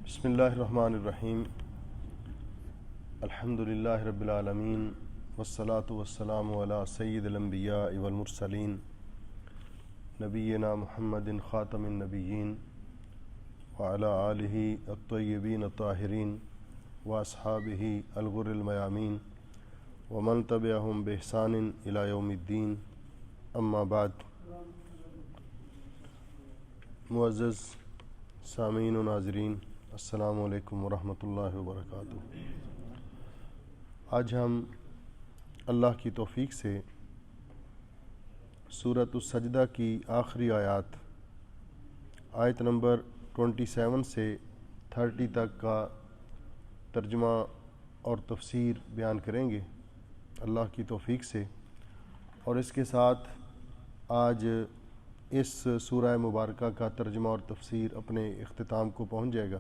بسم اللہ الرحمن الرحیم الحمد للہ رب العالمین والصلاة والسلام علی سید الانبیاء والمرسلین نبینا محمد خاتم النبیین وعلی آلہ الطیبین الطاہرین واصحابہ الغر المیامین ومن تبعہم بإحسان الی یوم الدین اما بعد۔ معزز سامعین و ناظرین، السلام علیکم ورحمۃ اللہ وبرکاتہ۔ آج ہم اللہ کی توفیق سے سورۃ السجدہ کی آخری آیت نمبر 27 سے 30 تک کا ترجمہ اور تفسیر بیان کریں گے اللہ کی توفیق سے، اور اس کے ساتھ آج اس سورہ مبارکہ کا ترجمہ اور تفسیر اپنے اختتام کو پہنچ جائے گا۔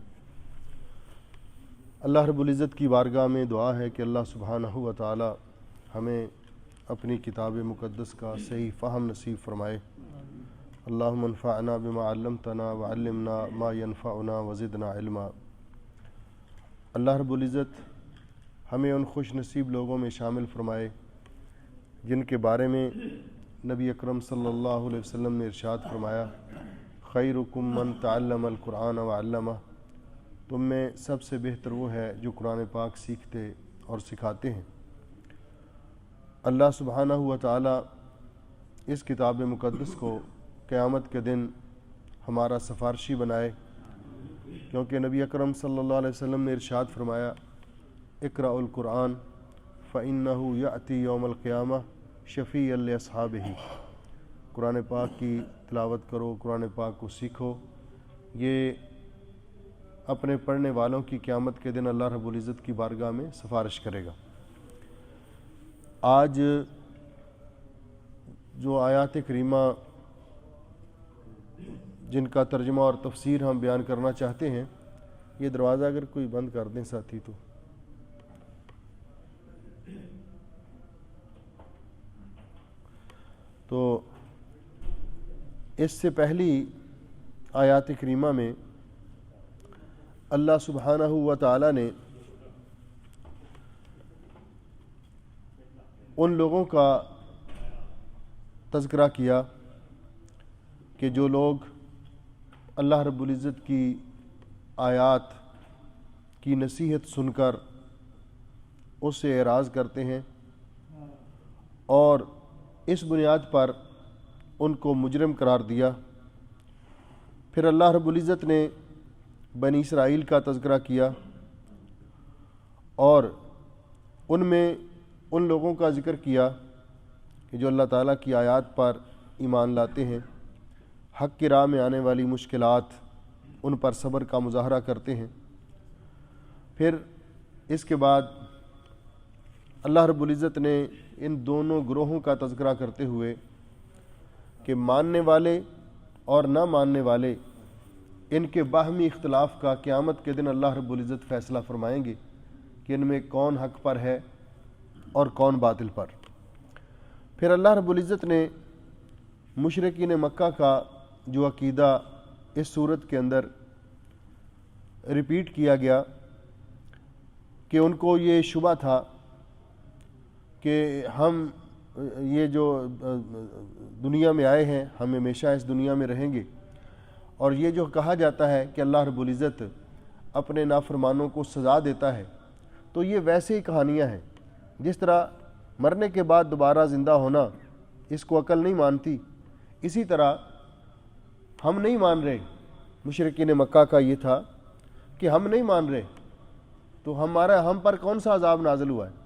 اللہ رب العزت کی بارگاہ میں دعا ہے کہ اللہ سبحانہ و تعالی ہمیں اپنی کتاب مقدس کا صحیح فہم نصیب فرمائے۔ اللہم انفعنا بما علمتنا وعلمنا ما ينفعنا وزدنا علما۔ اللہ رب العزت ہمیں ان خوش نصیب لوگوں میں شامل فرمائے جن کے بارے میں نبی اکرم صلی اللہ علیہ وسلم نے ارشاد فرمایا، خیرکم من تعلم القرآن وعلمہ، تم میں سب سے بہتر وہ ہے جو قرآن پاک سیکھتے اور سکھاتے ہیں۔ اللہ سبحانہ و تعالی اس کتاب مقدس کو قیامت کے دن ہمارا سفارشی بنائے، کیونکہ نبی اکرم صلی اللہ علیہ وسلم نے ارشاد فرمایا، اقرأ القرآن فإنہ یأتی یوم القیامہ شفیعا لاصحابہ۔ قرآن پاک کی تلاوت کرو، قرآن پاک کو سیکھو، یہ اپنے پڑھنے والوں کی قیامت کے دن اللہ رب العزت کی بارگاہ میں سفارش کرے گا۔ آج جو آیات کریمہ جن کا ترجمہ اور تفسیر ہم بیان کرنا چاہتے ہیں، یہ دروازہ اگر کوئی بند کر دیں ساتھی تو اس سے پہلی آیات کریمہ میں اللہ سبحانہ و تعالی نے ان لوگوں کا تذکرہ کیا کہ جو لوگ اللہ رب العزت کی آیات کی نصیحت سن کر اس سے اعراض کرتے ہیں اور اس بنیاد پر ان کو مجرم قرار دیا۔ پھر اللہ رب العزت نے بنی اسرائیل کا تذکرہ کیا اور ان میں ان لوگوں کا ذکر کیا کہ جو اللہ تعالیٰ کی آیات پر ایمان لاتے ہیں، حق کی راہ میں آنے والی مشکلات ان پر صبر کا مظاہرہ کرتے ہیں۔ پھر اس کے بعد اللہ رب العزت نے ان دونوں گروہوں کا تذکرہ کرتے ہوئے کہ ماننے والے اور نہ ماننے والے، ان کے باہمی اختلاف کا قیامت کے دن اللہ رب العزت فیصلہ فرمائیں گے کہ ان میں کون حق پر ہے اور کون باطل پر۔ پھر اللہ رب العزت نے مشرکین مکہ کا جو عقیدہ اس صورت کے اندر ریپیٹ کیا گیا کہ ان کو یہ شبہ تھا کہ ہم یہ جو دنیا میں آئے ہیں، ہم ہمیشہ اس دنیا میں رہیں گے، اور یہ جو کہا جاتا ہے کہ اللہ رب العزت اپنے نافرمانوں کو سزا دیتا ہے، تو یہ ویسے ہی کہانیاں ہیں جس طرح مرنے کے بعد دوبارہ زندہ ہونا اس کو عقل نہیں مانتی، اسی طرح ہم نہیں مان رہے۔ مشرکین مکہ کا یہ تھا کہ ہم نہیں مان رہے تو ہم پر کون سا عذاب نازل ہوا ہے؟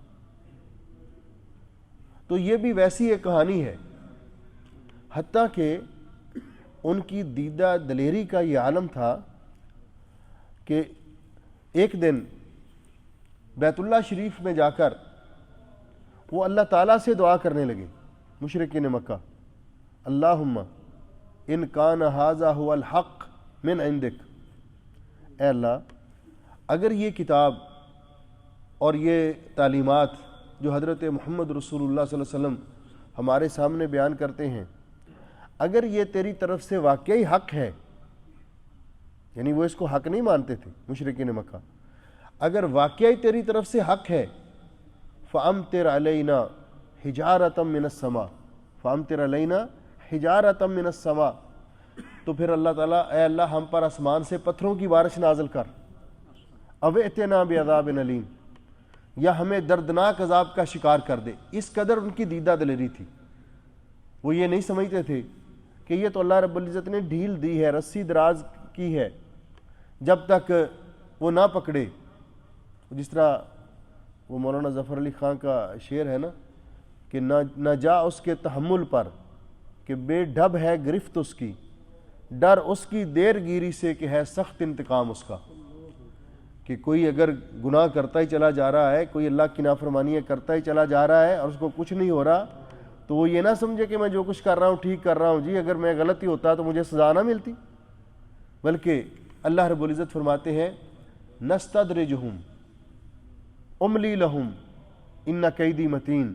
تو یہ بھی ویسی ایک کہانی ہے، حتیٰ کہ ان کی دیدہ دلیری کا یہ عالم تھا کہ ایک دن بیت اللہ شریف میں جا کر وہ اللہ تعالیٰ سے دعا کرنے لگے، مشرکین مکہ، اللہم ان کان ھذا ھو الحق من عندک، اے اللہ اگر یہ کتاب اور یہ تعلیمات جو حضرت محمد رسول اللہ صلی اللہ علیہ وسلم ہمارے سامنے بیان کرتے ہیں، اگر یہ تیری طرف سے واقعی حق ہے یعنی وہ اس کو حق نہیں مانتے تھے مشرکین مکہ. اگر واقعی تیری طرف سے حق ہے فَأَمْطِرْ عَلَيْنَا حِجَارَةً مِّنَ السَّمَاءِ فَأَمْطِرْ عَلَيْنَا حِجَارَةً مِّنَ السَّمَاءِ، تو پھر اللہ تعالیٰ اے اللہ ہم پر آسمان سے پتھروں کی بارش نازل کر، اَوْ ائْتِنَا بِعَذَابٍ أَلِيمٍ، یا ہمیں دردناک عذاب کا شکار کر دے. اس قدر ان کی دیدہ دلیری تھی. وہ یہ نہیں سمجھتے تھے کہ یہ تو اللہ رب العزت نے ڈھیل دی ہے، رسی دراز کی ہے، جب تک وہ نہ پکڑے. جس طرح وہ مولانا ظفر علی خان کا شعر ہے نا کہ نہ جا اس کے تحمل پر کہ بے ڈھب ہے گرفت اس کی، ڈر اس کی دیر گیری سے کہ ہے سخت انتقام اس کا. کہ کوئی اگر گناہ کرتا ہی چلا جا رہا ہے، کوئی اللہ کی نافرمانیاں کرتا ہی چلا جا رہا ہے اور اس کو کچھ نہیں ہو رہا، تو وہ یہ نہ سمجھے کہ میں جو کچھ کر رہا ہوں ٹھیک کر رہا ہوں، جی اگر میں غلطی ہوتا تو مجھے سزا نہ ملتی. بلکہ اللہ رب العزت فرماتے ہیں نستدرجہم املی لہم ان کیدی متین،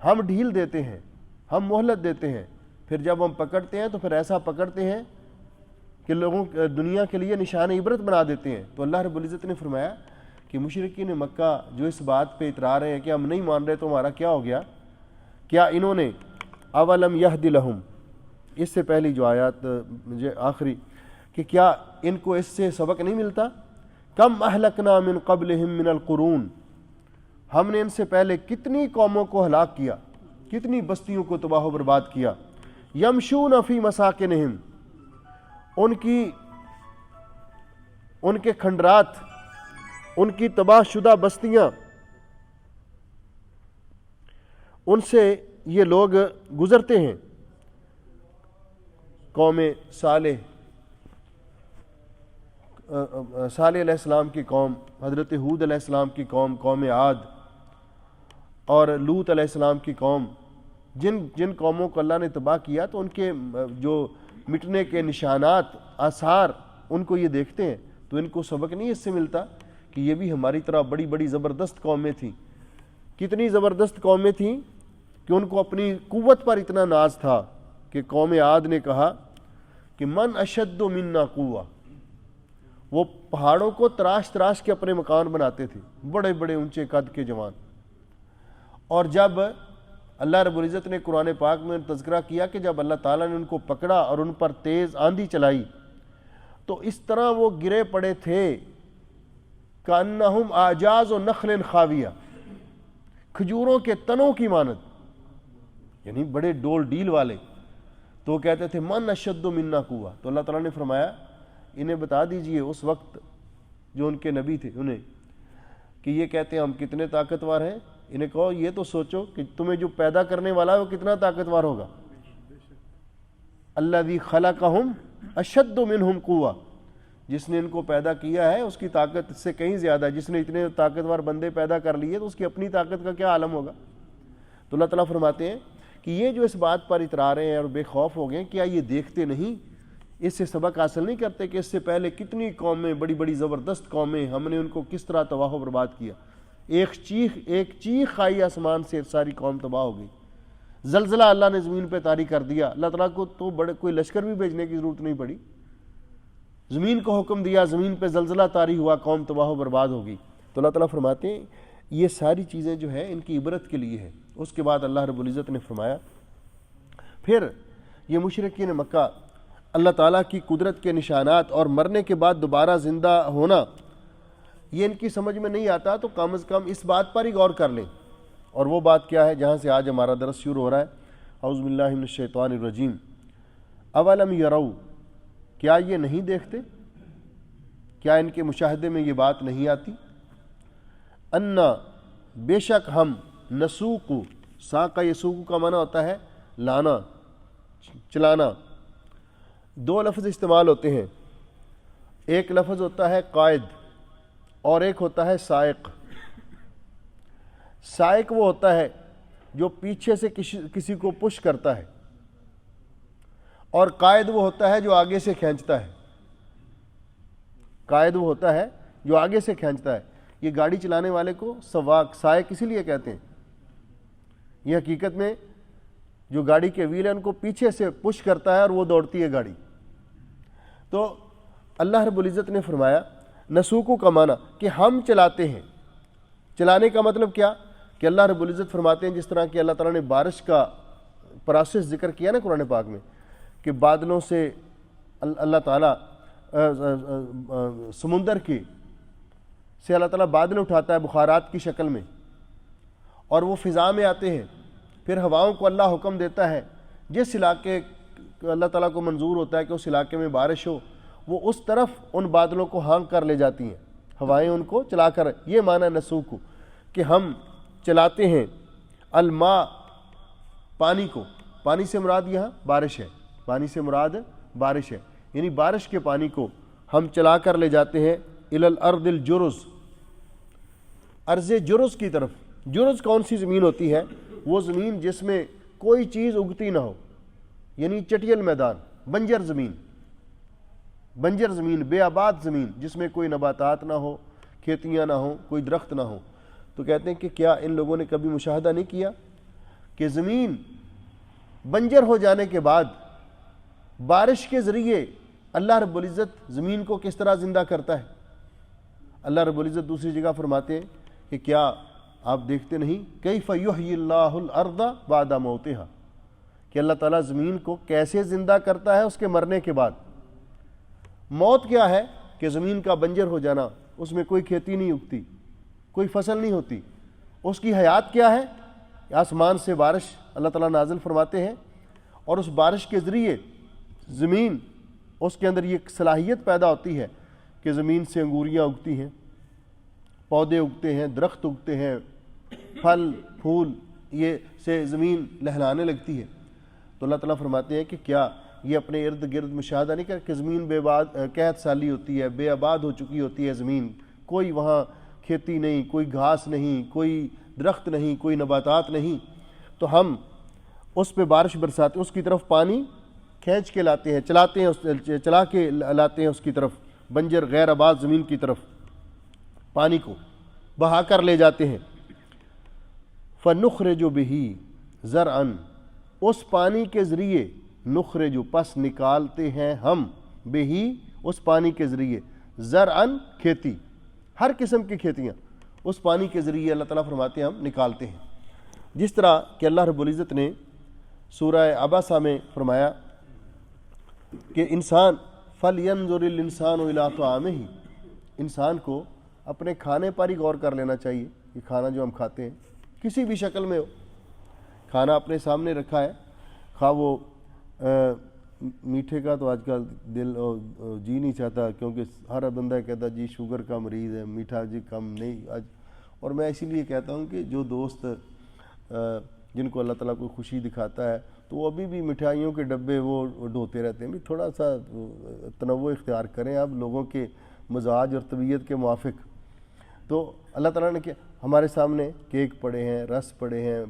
ہم ڈھیل دیتے ہیں، ہم مہلت دیتے ہیں، پھر جب ہم پکڑتے ہیں تو پھر ایسا پکڑتے ہیں کہ لوگوں دنیا کے لیے نشان عبرت بنا دیتے ہیں. تو اللہ رب العزت نے فرمایا کہ مشرکین مکہ جو اس بات پہ اترا رہے ہیں کہ ہم نہیں مان رہے تو ہمارا کیا ہو گیا، کیا انہوں نے اولم یہد لہم، اس سے پہلی جو آیات مجھے آخری، کہ کیا ان کو اس سے سبق نہیں ملتا، کم اہلکنا من قبلہم من القرون، ہم نے ان سے پہلے کتنی قوموں کو ہلاک کیا، کتنی بستیوں کو تباہ و برباد کیا. یمشون فی مساکنہم، ان کے کھنڈرات، ان کی تباہ شدہ بستیاں، ان سے یہ لوگ گزرتے ہیں. قوم صالح علیہ السلام کی قوم، حضرت ہود علیہ السلام کی قوم، قوم عاد اور لوط علیہ السلام کی قوم، جن قوموں کو اللہ نے تباہ کیا تو ان کے جو مٹنے کے نشانات، آثار ان کو یہ دیکھتے ہیں. تو ان کو سبق نہیں اس سے ملتا کہ یہ بھی ہماری طرح بڑی بڑی زبردست قومیں تھیں. کتنی زبردست قومیں تھیں کہ ان کو اپنی قوت پر اتنا ناز تھا کہ قوم عاد نے کہا کہ من اشد منا قوہ، وہ پہاڑوں کو تراش تراش کے اپنے مکان بناتے تھے، بڑے بڑے اونچے قد کے جوان. اور جب اللہ رب العزت نے قرآن پاک میں تذکرہ کیا کہ جب اللہ تعالیٰ نے ان کو پکڑا اور ان پر تیز آندھی چلائی تو اس طرح وہ گرے پڑے تھے کأنہم اعجاز نخل خاویہ، کھجوروں کے تنوں کی مانند، یعنی بڑے ڈول ڈیل والے. تو وہ کہتے تھے من اشد منا قوہ. تو اللہ تعالیٰ نے فرمایا انہیں بتا دیجئے اس وقت جو ان کے نبی تھے انہیں کہ یہ کہتے ہیں ہم کتنے طاقتور ہیں، انہیں کہو یہ تو سوچو کہ تمہیں جو پیدا کرنے والا ہے وہ کتنا طاقتور ہوگا. الذی خلقہم اشد منہم قوہ، جس نے ان کو پیدا کیا ہے اس کی طاقت سے کہیں زیادہ، جس نے اتنے طاقتور بندے پیدا کر لیے تو اس کی اپنی طاقت کا کیا عالم ہوگا. تو اللہ تعالیٰ فرماتے ہیں کہ یہ جو اس بات پر اترا رہے ہیں اور بے خوف ہو گئے، کیا یہ دیکھتے نہیں، اس سے سبق حاصل نہیں کرتے کہ اس سے پہلے کتنی قومیں، بڑی بڑی زبردست قومیں، ہم نے ان کو کس طرح تباہ و برباد کیا. ایک چیخ آئی آسمان سے، ساری قوم تباہ ہو گئی. زلزلہ اللہ نے زمین پہ طاری کر دیا. اللہ تعالیٰ کو تو کوئی لشکر بھی بھیجنے کی ضرورت نہیں پڑی، زمین کو حکم دیا، زمین پہ زلزلہ طاری ہوا، قوم تباہ و برباد ہو گئی. تو اللہ تعالیٰ فرماتے ہیں یہ ساری چیزیں جو ہیں ان کی عبرت کے لیے ہے. اس کے بعد اللہ رب العزت نے فرمایا پھر یہ مشرکین مکہ اللہ تعالیٰ کی قدرت کے نشانات اور مرنے کے بعد دوبارہ زندہ ہونا یہ ان کی سمجھ میں نہیں آتا، تو کم از کم اس بات پر ہی غور کر لیں. اور وہ بات کیا ہے جہاں سے آج ہمارا درس شروع ہو رہا ہے. اعوذ باللہ من الشیطان الرجیم. اولم یروا، کیا یہ نہیں دیکھتے، کیا ان کے مشاہدے میں یہ بات نہیں آتی، انا، بے شک ہم، نسوق، ساقہ یسوق کا معنی ہوتا ہے لانا، چلانا. دو لفظ استعمال ہوتے ہیں، ایک لفظ ہوتا ہے قائد اور ایک ہوتا ہے سائق. سائق وہ ہوتا ہے جو پیچھے سے کسی کو پش کرتا ہے، اور قائد وہ ہوتا ہے جو آگے سے کھینچتا ہے. قائد وہ ہوتا ہے جو آگے سے کھینچتا ہے. یہ گاڑی چلانے والے کو سواق، سائق اسی لیے کہتے ہیں. یہ حقیقت میں جو گاڑی کے ویل ہیں ان کو پیچھے سے پش کرتا ہے اور وہ دوڑتی ہے گاڑی. تو اللہ رب العزت نے فرمایا نسوکو کا معنی کہ ہم چلاتے ہیں. چلانے کا مطلب کیا کہ اللہ رب العزت فرماتے ہیں جس طرح کہ اللہ تعالیٰ نے بارش کا پروسیس ذکر کیا نا قرآن پاک میں کہ بادلوں سے اللہ تعالیٰ سمندر کے سے اللہ تعالیٰ بادل اٹھاتا ہے بخارات کی شکل میں اور وہ فضا میں آتے ہیں. پھر ہواؤں کو اللہ حکم دیتا ہے جس علاقے اللہ تعالیٰ کو منظور ہوتا ہے کہ اس علاقے میں بارش ہو وہ اس طرف ان بادلوں کو ہانک کر لے جاتی ہیں, ہوائیں ان کو چلا کر. یہ معنی نسوکو کہ ہم چلاتے ہیں الماء پانی کو. پانی سے مراد یہاں بارش ہے, پانی سے مراد بارش ہے, یعنی بارش کے پانی کو ہم چلا کر لے جاتے ہیں الی الارض الجرز, ارض جرز کی طرف. جرز کون سی زمین ہوتی ہے؟ وہ زمین جس میں کوئی چیز اگتی نہ ہو, یعنی چٹیل میدان, بنجر زمین, بنجر زمین, بے آباد زمین جس میں کوئی نباتات نہ ہو, کھیتیاں نہ ہوں, کوئی درخت نہ ہو. تو کہتے ہیں کہ کیا ان لوگوں نے کبھی مشاہدہ نہیں کیا کہ زمین بنجر ہو جانے کے بعد بارش کے ذریعے اللہ رب العزت زمین کو کس طرح زندہ کرتا ہے؟ اللہ رب العزت دوسری جگہ فرماتے ہیں کہ کیا آپ دیکھتے نہیں کیف یحیی اللہ الارض بعد موتہا, کہ اللہ تعالیٰ زمین کو کیسے زندہ کرتا ہے اس کے مرنے کے بعد. موت کیا ہے کہ زمین کا بنجر ہو جانا, اس میں کوئی کھیتی نہیں اگتی, کوئی فصل نہیں ہوتی. اس کی حیات کیا ہے؟ آسمان سے بارش اللہ تعالیٰ نازل فرماتے ہیں اور اس بارش کے ذریعے زمین, اس کے اندر یہ صلاحیت پیدا ہوتی ہے کہ زمین سے انگوریاں اگتی ہیں, پودے اگتے ہیں, درخت اگتے ہیں, پھل پھول یہ سے زمین لہلانے لگتی ہے. تو اللہ تعالیٰ فرماتے ہیں کہ کیا یہ اپنے ارد گرد مشاہدہ نہیں کر کہ زمین بے آباد قحط سالی ہوتی ہے, بے آباد ہو چکی ہوتی ہے زمین, کوئی وہاں کھیتی نہیں, کوئی گھاس نہیں, کوئی درخت نہیں, کوئی نباتات نہیں. تو ہم اس پہ بارش برساتے ہیں, اس کی طرف پانی کھینچ کے لاتے ہیں, چلاتے ہیں, چلا کے لاتے ہیں اس کی طرف, بنجر غیر آباد زمین کی طرف پانی کو بہا کر لے جاتے ہیں. فَنُخْرِجُ بِهِ زَرْعًا, اس پانی کے ذریعے نخرج پس نکالتے ہیں ہم, بہی اس پانی کے ذریعے, زرعن کھیتی, ہر قسم کی کھیتیاں اس پانی کے ذریعے اللہ تعالیٰ فرماتے ہیں ہم نکالتے ہیں. جس طرح کہ اللہ رب العزت نے سورہ عبسہ میں فرمایا کہ انسان فَلْيَنْظُرِ الْإِنسَانُ إِلَىٰ طَعَامِهِ, انسان کو اپنے کھانے پر ہی غور کر لینا چاہیے کہ کھانا جو ہم کھاتے ہیں کسی بھی شکل میں ہو, کھانا اپنے سامنے رکھا ہے, خواہ وہ میٹھے کا تو آج کل دل جی نہیں چاہتا کیونکہ ہر بندہ کہتا جی شوگر کا مریض ہے, میٹھا جی کم نہیں آج. اور میں اسی لیے کہتا ہوں کہ جو دوست جن کو اللہ تعالیٰ کو خوشی دکھاتا ہے تو وہ ابھی بھی مٹھائیوں کے ڈبے وہ ڈھوتے رہتے ہیں. بھی تھوڑا سا تنوع اختیار کریں آپ لوگوں کے مزاج اور طبیعت کے موافق. تو اللہ تعالیٰ نے کیا ہمارے سامنے کیک پڑے ہیں, رس پڑے ہیں,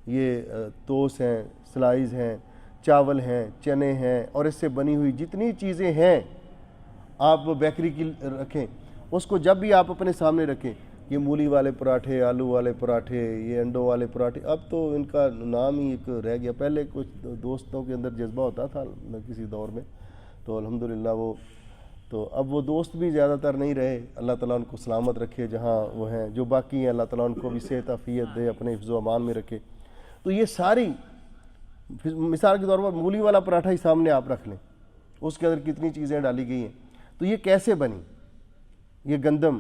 یہ توس ہیں, سلائز ہیں, چاول ہیں, چنے ہیں, اور اس سے بنی ہوئی جتنی چیزیں ہیں آپ بیکری کی رکھیں, اس کو جب بھی آپ اپنے سامنے رکھیں, یہ مولی والے پراٹھے, آلو والے پراٹھے, یہ انڈوں والے پراٹھے, اب تو ان کا نام ہی ایک رہ گیا. پہلے کچھ دوستوں کے اندر جذبہ ہوتا تھا کسی دور میں, تو الحمدللہ وہ تو اب وہ دوست بھی زیادہ تر نہیں رہے. اللہ تعالیٰ ان کو سلامت رکھے جہاں وہ ہیں, جو باقی ہیں اللہ تعالیٰ ان کو بھی صحت عافیت دے, اپنے حفظ و امان میں رکھے. تو یہ ساری مثال کے طور پر مولی والا پراٹھا ہی سامنے آپ رکھ لیں, اس کے اندر کتنی چیزیں ڈالی گئی ہیں. تو یہ کیسے بنی, یہ گندم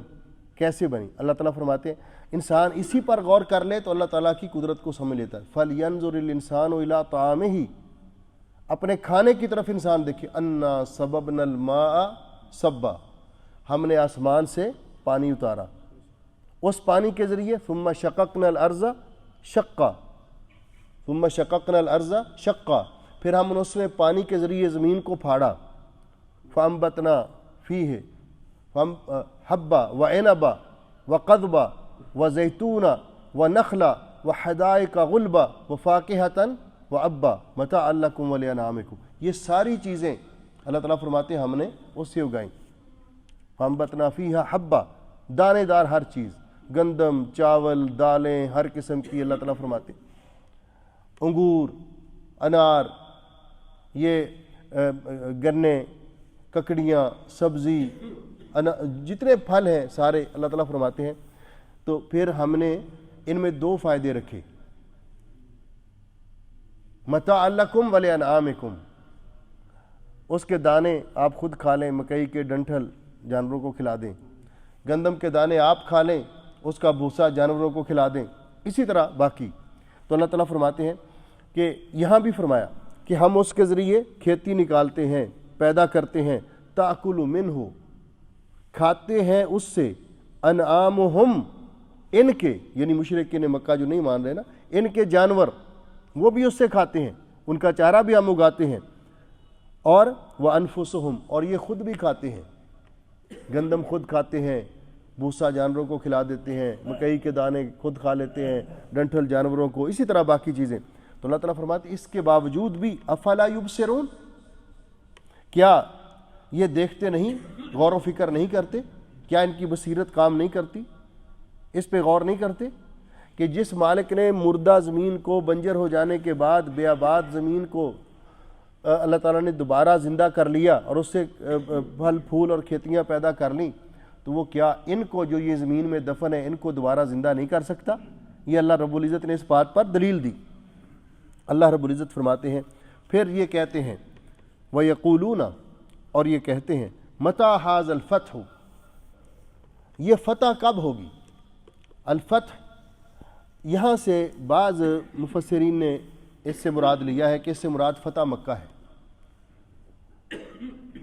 کیسے بنی؟ اللہ تعالیٰ فرماتے ہیں انسان اسی پر غور کر لے تو اللہ تعالیٰ کی قدرت کو سمجھ لیتا ہے. فَلْيَنْظُرِ الْإِنسَانُ إِلَىٰ طَعَامِهِ, اپنے کھانے کی طرف انسان دیکھے. اَنَّا صَبَبْنَا الْمَاءَ صَبًّا, ہم نے آسمان سے پانی اتارا, اس پانی کے ذریعے ثُمَّ شَقَقْنَا الْأَرْضَ شَقًّا, ثُمَّ شَقَقْنَا الْأَرْضَ شَقًّا, پھر ہم نے اس میں پانی کے ذریعے زمین کو پھاڑا. فَأَنبَتْنَا فِيهِ حَبًّا وَعِنَبًا وَقَضْبًا وَزَيْتُونًا وَنَخْلًا وَحَدَائِقَ غُلْبًا وَفَاكِهَةً وَأَبًّا مَتَاعًا لَكُمْ وَلِأَنْعَامِكُمْ. یہ ساری چیزیں اللہ تعالیٰ فرماتے ہیں ہم نے اس سے اگائیں. فَأَنبَتْنَا فِيهَا حَبًّا, دانے دار ہر چیز, گندم, چاول, دالیں, ہر قسم کی اللہ تعالیٰ فرماتے ہیں. انگور, انار, یہ گنے, ککڑیاں، سبزی، جتنے پھل ہیں سارے اللہ تعالیٰ فرماتے ہیں تو پھر ہم نے ان میں دو فائدے رکھے، متاع لکم ولانعامکم، اس کے دانے آپ خود کھا لیں، مکئی کے ڈنٹھل جانوروں کو کھلا دیں، گندم کے دانے آپ کھا لیں، اس کا بھوسا جانوروں کو کھلا دیں، اسی طرح باقی۔ تو اللہ تعالیٰ فرماتے ہیں کہ یہاں بھی فرمایا کہ ہم اس کے ذریعے کھیتی نکالتے ہیں، پیدا کرتے ہیں، تاکل منہ، کھاتے ہیں اس سے، انعامہم، ان کے، یعنی مشرکین مکہ جو نہیں مان رہے نا، ان کے جانور وہ بھی اس سے کھاتے ہیں، ان کا چارہ بھی ہم اگاتے ہیں، اور وانفسہم، اور یہ خود بھی کھاتے ہیں، گندم خود کھاتے ہیں، بھوسا جانوروں کو کھلا دیتے ہیں، مکئی کے دانے خود کھا لیتے ہیں، ڈنٹھل جانوروں کو، اسی طرح باقی چیزیں۔ تو اللہ تعالیٰ فرماتے ہیں اس کے باوجود بھی افلا یبصرون، کیا یہ دیکھتے نہیں، غور و فکر نہیں کرتے؟ کیا ان کی بصیرت کام نہیں کرتی؟ اس پہ غور نہیں کرتے کہ جس مالک نے مردہ زمین کو بنجر ہو جانے کے بعد بیاباد زمین کو اللہ تعالیٰ نے دوبارہ زندہ کر لیا اور اس سے پھل پھول اور کھیتیاں پیدا کر لیں، تو وہ کیا ان کو جو یہ زمین میں دفن ہے ان کو دوبارہ زندہ نہیں کر سکتا؟ یہ اللہ رب العزت نے اس بات پر دلیل دی۔ اللہ رب العزت فرماتے ہیں پھر یہ کہتے ہیں وَيَقُولُونَ، اور یہ کہتے ہیں مَتَىٰ هَٰذَا الْفَتْحُ، یہ فتح کب ہوگی؟ الفتح یہاں سے بعض مفسرین نے اس سے مراد لیا ہے کہ اس سے مراد فتح مکہ ہے،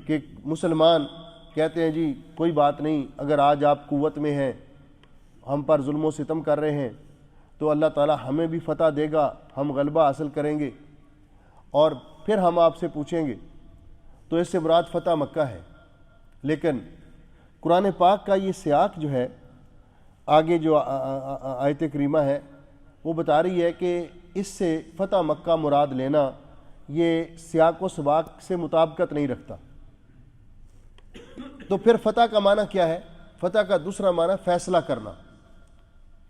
کہ مسلمان کہتے ہیں جی کوئی بات نہیں، اگر آج آپ قوت میں ہیں، ہم پر ظلم و ستم کر رہے ہیں، تو اللہ تعالیٰ ہمیں بھی فتح دے گا، ہم غلبہ حاصل کریں گے اور پھر ہم آپ سے پوچھیں گے، تو اس سے مراد فتح مکہ ہے۔ لیکن قرآن پاک کا یہ سیاق جو ہے، آگے جو آیت کریمہ ہے وہ بتا رہی ہے کہ اس سے فتح مکہ مراد لینا یہ سیاق و سباق سے مطابقت نہیں رکھتا۔ تو پھر فتح کا معنی کیا ہے؟ فتح کا دوسرا معنی فیصلہ کرنا،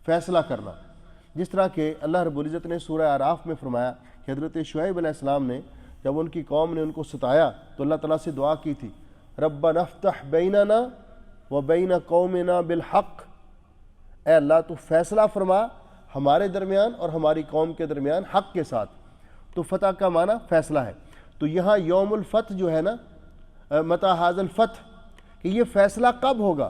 فیصلہ کرنا، جس طرح کہ اللہ رب العزت نے سورہ اعراف میں فرمایا کہ حضرت شعیب علیہ السلام نے جب ان کی قوم نے ان کو ستایا تو اللہ تعالیٰ سے دعا کی تھی، ربنا افتح بیننا وبین قومنا بالحق، اے اللہ تو فیصلہ فرما ہمارے درمیان اور ہماری قوم کے درمیان حق کے ساتھ۔ تو فتح کا معنی فیصلہ ہے۔ تو یہاں یوم الفتح جو ہے نا، متى هذا الفتح، کہ یہ فیصلہ کب ہوگا؟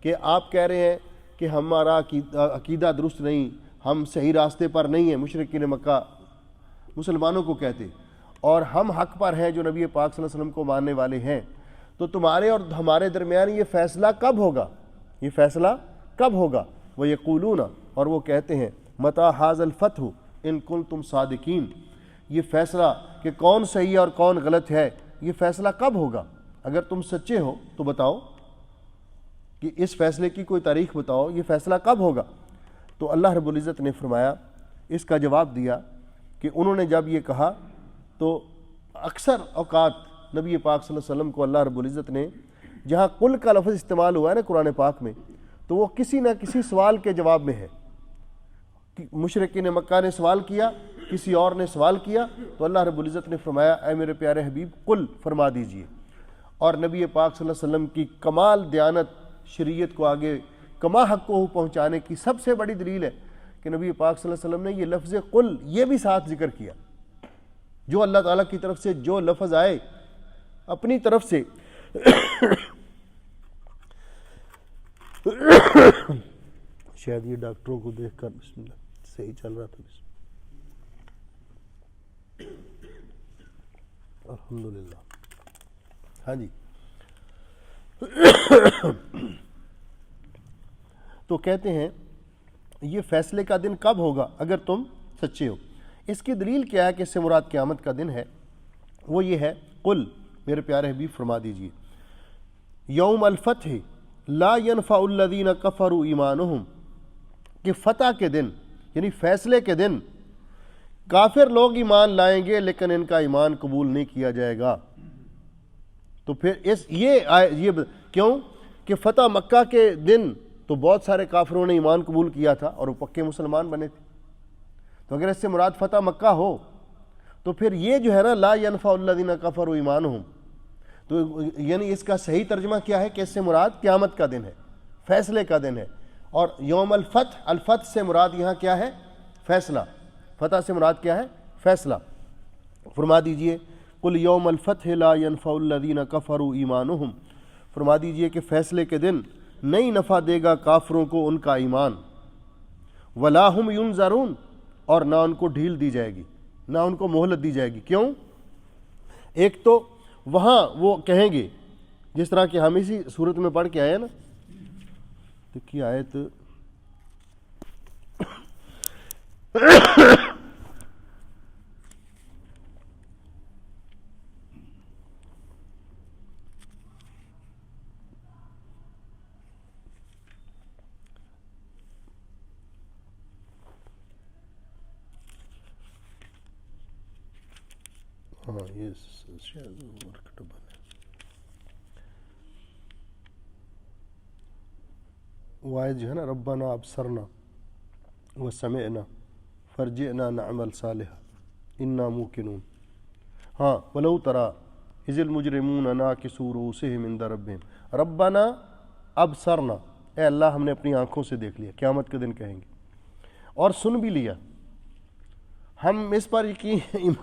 کہ آپ کہہ رہے ہیں کہ ہمارا عقیدہ درست نہیں، ہم صحیح راستے پر نہیں ہیں، مشرکین مکہ مسلمانوں کو کہتے، اور ہم حق پر ہیں جو نبی پاک صلی اللہ علیہ وسلم کو ماننے والے ہیں، تو تمہارے اور ہمارے درمیان یہ فیصلہ کب ہوگا؟ یہ فیصلہ کب ہوگا؟ وَيَقُولُونَ، اور وہ کہتے ہیں مَتَىٰ هَٰذَا الْفَتْحُ إِن كُنتُمْ صَادِقِينَ، یہ فیصلہ کہ کون صحیح ہے اور کون غلط ہے، یہ فیصلہ کب ہوگا؟ اگر تم سچے ہو تو بتاؤ کہ اس فیصلے کی کوئی تاریخ بتاؤ، یہ فیصلہ کب ہوگا؟ تو اللہ رب العزت نے فرمایا، اس کا جواب دیا کہ انہوں نے جب یہ کہا تو اکثر اوقات نبی پاک صلی اللہ علیہ وسلم کو اللہ رب العزت نے، جہاں قل کا لفظ استعمال ہوا ہے نا قرآن پاک میں، تو وہ کسی نہ کسی سوال کے جواب میں ہے۔ مشرکین مکہ نے سوال کیا، کسی اور نے سوال کیا، تو اللہ رب العزت نے فرمایا اے میرے پیارے حبیب قل، فرما دیجئے۔ اور نبی پاک صلی اللہ علیہ وسلم کی کمال دیانت، شریعت کو آگے کما حق کو پہنچانے کی سب سے بڑی دلیل ہے کہ نبی پاک صلی اللہ علیہ وسلم نے یہ لفظ قل یہ بھی ساتھ ذکر کیا۔ جو اللہ تعالیٰ کی طرف سے جو لفظ آئے اپنی طرف سے شاید یہ ڈاکٹروں کو دیکھ کر بسم اللہ صحیح چل رہا تھا، الحمدللہ۔ ہاں جی، تو کہتے ہیں یہ فیصلے کا دن کب ہوگا اگر تم سچے ہو؟ اس کی دلیل کیا ہے کہ اس سے مراد قیامت کا دن ہے؟ وہ یہ ہے، قل، میرے پیارے حبیب فرما دیجئے، یوم الفتح لا ينفع الذین کفروا ایمانہم، کہ فتح کے دن یعنی فیصلے کے دن کافر لوگ ایمان لائیں گے لیکن ان کا ایمان قبول نہیں کیا جائے گا۔ تو پھر یہ کیوں کہ فتح مکہ کے دن تو بہت سارے کافروں نے ایمان قبول کیا تھا اور وہ پکے مسلمان بنے تھے، تو اگر اس سے مراد فتح مکہ ہو تو پھر یہ جو ہے نا لا ينفع الذین کفروا ایمانہم، تو یعنی اس کا صحیح ترجمہ کیا ہے کہ اس سے مراد قیامت کا دن ہے، فیصلے کا دن ہے. اور یوم الفتح، الفتح سے مراد یہاں کیا ہے؟ فیصلہ. فتح سے مراد کیا ہے؟ فیصلہ. فرما دیجئے قل یوم الفتح لا ينفع الذین کفروا ایمانہم، فرما دیجئے کہ فیصلے کے دن نہیں نفع دے گا کافروں کو ان کا ایمان. ولا هم ینظرون، اور نہ ان کو ڈھیل دی جائے گی، نہ ان کو مہلت دی جائے گی. کیوں؟ ایک تو وہاں وہ کہیں گے جس طرح کہ ہم اسی صورت میں پڑھ کے آئے نا، دیکھیے آیت ہاں یہ شاید ورکٹبل ہے. وہ آیت جو ہے نا، ربنا ابصرنا وسمعنا فرجعنا نعمل صالحا انا موقنون. ہاں ولو ترى اذ المجرمون ناکسوا رؤوسهم عند ربهم ربنا ابصرنا، اے اللہ ہم نے اپنی آنکھوں سے دیکھ لیا. قیامت کے دن کہیں گے. اور سن بھی لیا، ہم اس پر یقین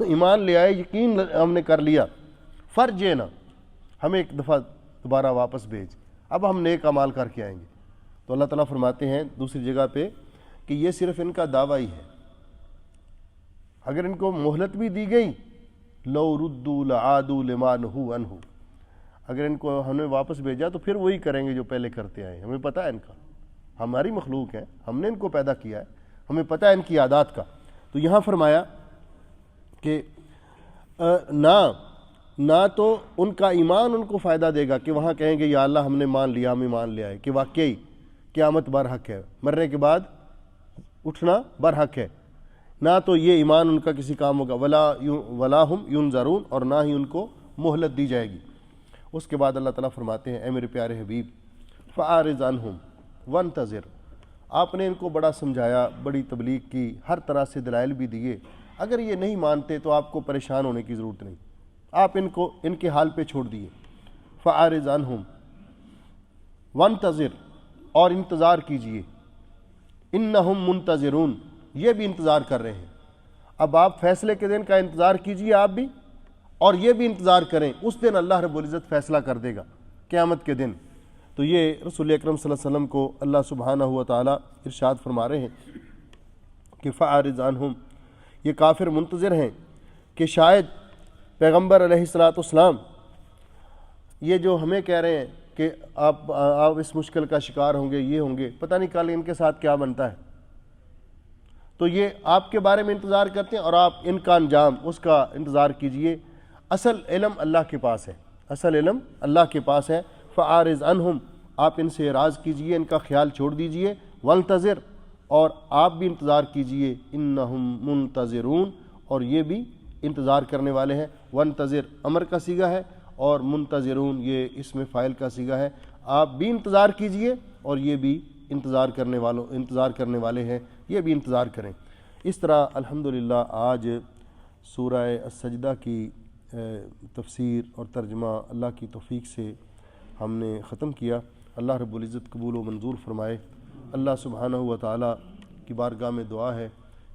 ایمان لے آئے، یقین ہم نے کر لیا. فرجعنا، ہمیں ایک دفعہ دوبارہ واپس بھیج، اب ہم نیک اعمال کر کے آئیں گے. تو اللہ تعالیٰ فرماتے ہیں دوسری جگہ پہ کہ یہ صرف ان کا دعویٰ ہی ہے. اگر ان کو مہلت بھی دی گئی، لو ردوا لعادوا لما نہوا عنہ، اگر ان کو ہم نے واپس بھیجا تو پھر وہی کریں گے جو پہلے کرتے آئے. ہمیں پتہ ہے ان کا، ہماری مخلوق ہے، ہم نے ان کو پیدا کیا ہے، ہمیں پتہ ہے ان کی عادات کا. تو یہاں فرمایا کہ نہ تو ان کا ایمان ان کو فائدہ دے گا کہ وہاں کہیں گے یا اللہ ہم نے مان لیا، ہم ایمان لے آئے کہ واقعی قیامت برحق ہے، مرنے کے بعد اٹھنا برحق ہے. نہ تو یہ ایمان ان کا کسی کام ہوگا. ولا ہم ینظرون، اور نہ ہی ان کو مہلت دی جائے گی. اس کے بعد اللہ تعالیٰ فرماتے ہیں اے میرے پیارے حبیب فاعرض عنہم وانتظر، آپ نے ان کو بڑا سمجھایا، بڑی تبلیغ کی، ہر طرح سے دلائل بھی دیے. اگر یہ نہیں مانتے تو آپ کو پریشان ہونے کی ضرورت نہیں، آپ ان کو ان کے حال پہ چھوڑ دیے. فاعرض عنہم وانتظر، اور انتظار کیجئے. انہم منتظرون، یہ بھی انتظار کر رہے ہیں. اب آپ فیصلے کے دن کا انتظار کیجئے آپ بھی، اور یہ بھی انتظار کریں. اس دن اللہ رب العزت فیصلہ کر دے گا قیامت کے دن. تو یہ رسول اکرم صلی اللہ علیہ وسلم کو اللہ سبحانہ و تعالی ارشاد فرما رہے ہیں کہ فاعرض عنہم، یہ کافر منتظر ہیں کہ شاید پیغمبر علیہ الصلوۃ والسلام یہ جو ہمیں کہہ رہے ہیں کہ آپ اس مشکل کا شکار ہوں گے، یہ ہوں گے، پتہ نہیں کل ان کے ساتھ کیا بنتا ہے. تو یہ آپ کے بارے میں انتظار کرتے ہیں اور آپ ان کا انجام، اس کا انتظار کیجئے. اصل علم اللہ کے پاس ہے، اصل علم اللہ کے پاس ہے. فاعرض عنہم، آپ ان سے اعراض کیجئے، ان کا خیال چھوڑ دیجئے. وانتظر، اور آپ بھی انتظار کیجئے. انہم منتظرون، اور یہ بھی انتظار کرنے والے ہیں. وانتظر امر کا صیغہ ہے اور منتظرون یہ اسم فاعل کا صیغہ ہے. آپ بھی انتظار کیجئے اور یہ بھی انتظار کرنے والے ہیں، یہ بھی انتظار کریں. اس طرح الحمدللہ آج سورہ السجدہ کی تفسیر اور ترجمہ اللہ کی توفیق سے ہم نے ختم کیا. اللہ رب العزت قبول و منظور فرمائے. اللہ سبحانہ و تعالی کی بارگاہ میں دعا ہے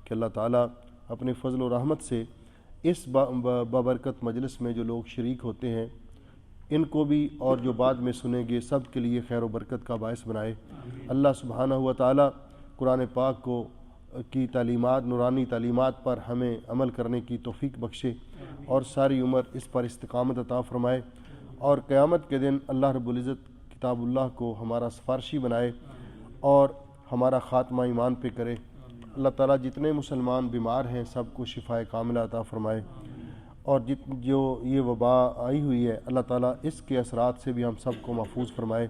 کہ اللہ تعالی اپنے فضل و رحمت سے اس بابرکت مجلس میں جو لوگ شریک ہوتے ہیں ان کو بھی اور جو بعد میں سنیں گے سب کے لیے خیر و برکت کا باعث بنائے. اللہ سبحانہ و تعالی قرآن پاک کی تعلیمات، نورانی تعلیمات پر ہمیں عمل کرنے کی توفیق بخشے اور ساری عمر اس پر استقامت عطا فرمائے. اور قیامت کے دن اللہ رب العزت کتاب اللہ کو ہمارا سفارشی بنائے اور ہمارا خاتمہ ایمان پہ کرے. اللہ تعالیٰ جتنے مسلمان بیمار ہیں سب کو شفائے کاملہ عطا فرمائے. اور جو یہ وبا آئی ہوئی ہے اللہ تعالیٰ اس کے اثرات سے بھی ہم سب کو محفوظ فرمائے.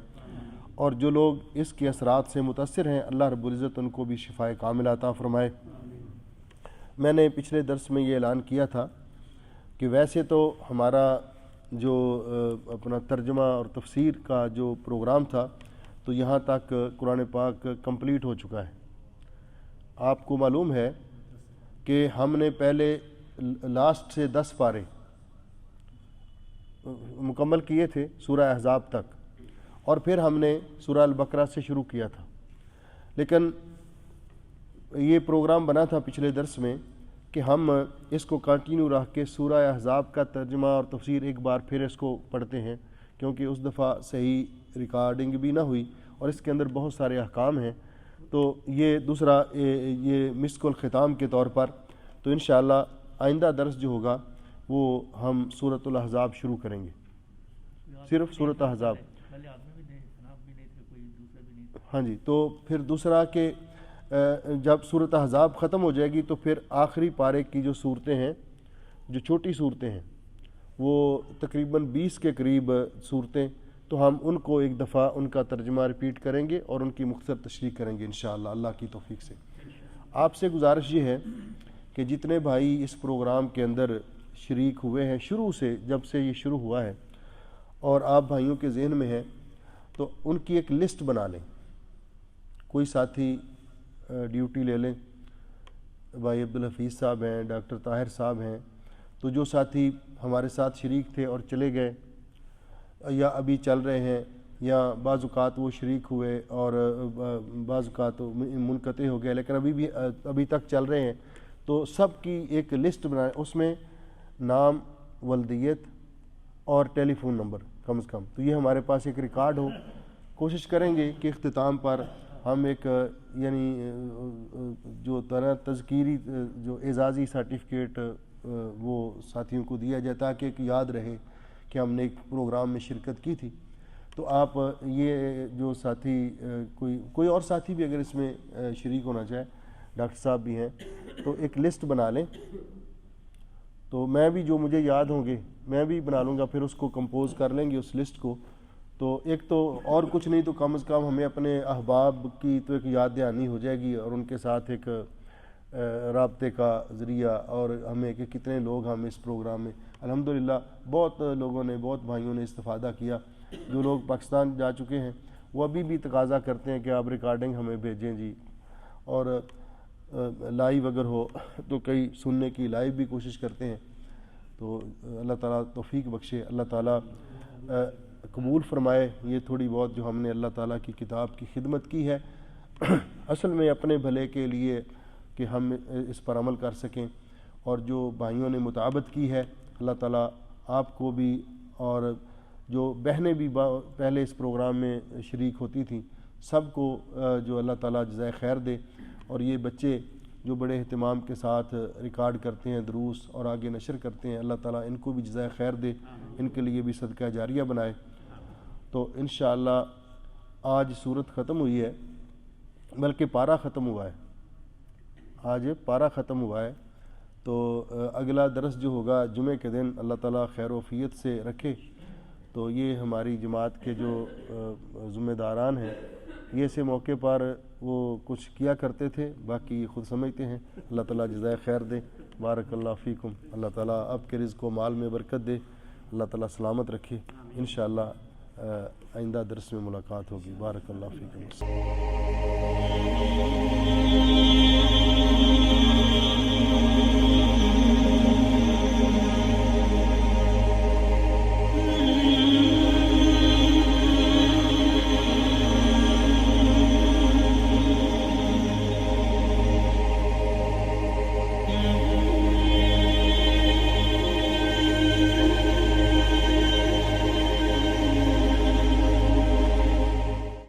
اور جو لوگ اس کے اثرات سے متاثر ہیں اللہ رب العزت ان کو بھی شفائے کاملہ عطا فرمائے. میں نے پچھلے درس میں یہ اعلان کیا تھا کہ ویسے تو ہمارا جو اپنا ترجمہ اور تفسیر کا جو پروگرام تھا تو یہاں تک قرآن پاک کمپلیٹ ہو چکا ہے. آپ کو معلوم ہے کہ ہم نے پہلے لاسٹ سے 10 پارے مکمل کیے تھے سورہ احزاب تک، اور پھر ہم نے سورہ البقرہ سے شروع کیا تھا، لیکن یہ پروگرام بنا تھا پچھلے درس میں کہ ہم اس کو کنٹینیو رکھ کے سورہ احزاب کا ترجمہ اور تفسیر ایک بار پھر اس کو پڑھتے ہیں، کیونکہ اس دفعہ صحیح ریکارڈنگ بھی نہ ہوئی اور اس کے اندر بہت سارے احکام ہیں، تو یہ دوسرا یہ مسک الختام کے طور پر، تو انشاءاللہ آئندہ درس جو ہوگا وہ ہم سورۃ الاحزاب شروع کریں گے، صرف سورۃ احزاب۔ ہاں جی، تو پھر دوسرا کہ جب سورۃ احزاب ختم ہو جائے گی تو پھر آخری پارے کی جو صورتیں ہیں، جو چھوٹی صورتیں ہیں، وہ تقریباً 20 کے قریب صورتیں، تو ہم ان کو ایک دفعہ ان کا ترجمہ ریپیٹ کریں گے اور ان کی مختصر تشریح کریں گے انشاءاللہ اللہ کی توفیق سے۔ آپ سے گزارش یہ ہے کہ جتنے بھائی اس پروگرام کے اندر شریک ہوئے ہیں شروع سے، جب سے یہ شروع ہوا ہے، اور آپ بھائیوں کے ذہن میں ہے، تو ان کی ایک لسٹ بنا لیں۔ کوئی ساتھی ڈیوٹی لے لیں، بھائی عبدالحفیظ صاحب ہیں، ڈاکٹر طاہر صاحب ہیں، تو جو ساتھی ہمارے ساتھ شریک تھے اور چلے گئے یا ابھی چل رہے ہیں، یا بعض اوقات وہ شریک ہوئے اور بعض اوقات منقطع ہو گئے لیکن ابھی تک چل رہے ہیں، تو سب کی ایک لسٹ بنائیں، اس میں نام، ولدیت اور ٹیلی فون نمبر کم از کم، تو یہ ہمارے پاس ایک ریکارڈ ہو۔ کوشش کریں گے کہ اختتام پر ہم ایک یعنی جو طرح تذکیری جو اعزازی سرٹیفکیٹ وہ ساتھیوں کو دیا جائے، تاکہ ایک یاد رہے کہ ہم نے ایک پروگرام میں شرکت کی تھی۔ تو آپ یہ جو ساتھی کوئی اور ساتھی بھی اگر اس میں شریک ہونا چاہے، ڈاکٹر صاحب بھی ہیں، تو ایک لسٹ بنا لیں، تو میں بھی جو مجھے یاد ہوں گے میں بھی بنا لوں گا، پھر اس کو کمپوز کر لیں گے اس لسٹ کو۔ تو ایک تو اور کچھ نہیں تو کم از کم ہمیں اپنے احباب کی تو ایک یاد دہانی ہو جائے گی، اور ان کے ساتھ ایک رابطے کا ذریعہ، اور ہمیں کہ کتنے لوگ ہم اس پروگرام میں الحمدللہ بہت لوگوں نے، بہت بھائیوں نے استفادہ کیا۔ جو لوگ پاکستان جا چکے ہیں وہ ابھی بھی تقاضا کرتے ہیں کہ آپ ریکارڈنگ ہمیں بھیجیں جی، اور لائیو اگر ہو تو کئی سننے کی لائیو بھی کوشش کرتے ہیں۔ تو اللہ تعالیٰ توفیق بخشے، اللہ تعالیٰ قبول فرمائے یہ تھوڑی بہت جو ہم نے اللہ تعالیٰ کی کتاب کی خدمت کی ہے، اصل میں اپنے بھلے کے لیے کہ ہم اس پر عمل کر سکیں، اور جو بھائیوں نے مطابت کی ہے اللہ تعالیٰ آپ کو بھی، اور جو بہنیں بھی پہلے اس پروگرام میں شریک ہوتی تھیں سب کو جو اللہ تعالیٰ جزائے خیر دے، اور یہ بچے جو بڑے اہتمام کے ساتھ ریکارڈ کرتے ہیں دروس اور آگے نشر کرتے ہیں، اللہ تعالیٰ ان کو بھی جزائے خیر دے، ان کے لیے بھی صدقہ جاریہ بنائے۔ تو انشاءاللہ آج صورت ختم ہوئی ہے، بلکہ پارہ ختم ہوا ہے، آج پارہ ختم ہوا ہے، تو اگلا درس جو ہوگا جمعہ کے دن اللہ تعالیٰ خیر و عافیت سے رکھے۔ تو یہ ہماری جماعت کے جو ذمہ داران ہیں، یہ سے موقع پر وہ کچھ کیا کرتے تھے، باقی خود سمجھتے ہیں، اللہ تعالیٰ جزائے خیر دے، بارک اللہ فیکم، اللہ تعالیٰ آپ کے رزق و مال میں برکت دے، اللہ تعالیٰ سلامت رکھے۔ انشاءاللہ آئندہ درس میں ملاقات ہوگی، بارک اللہ فیکم۔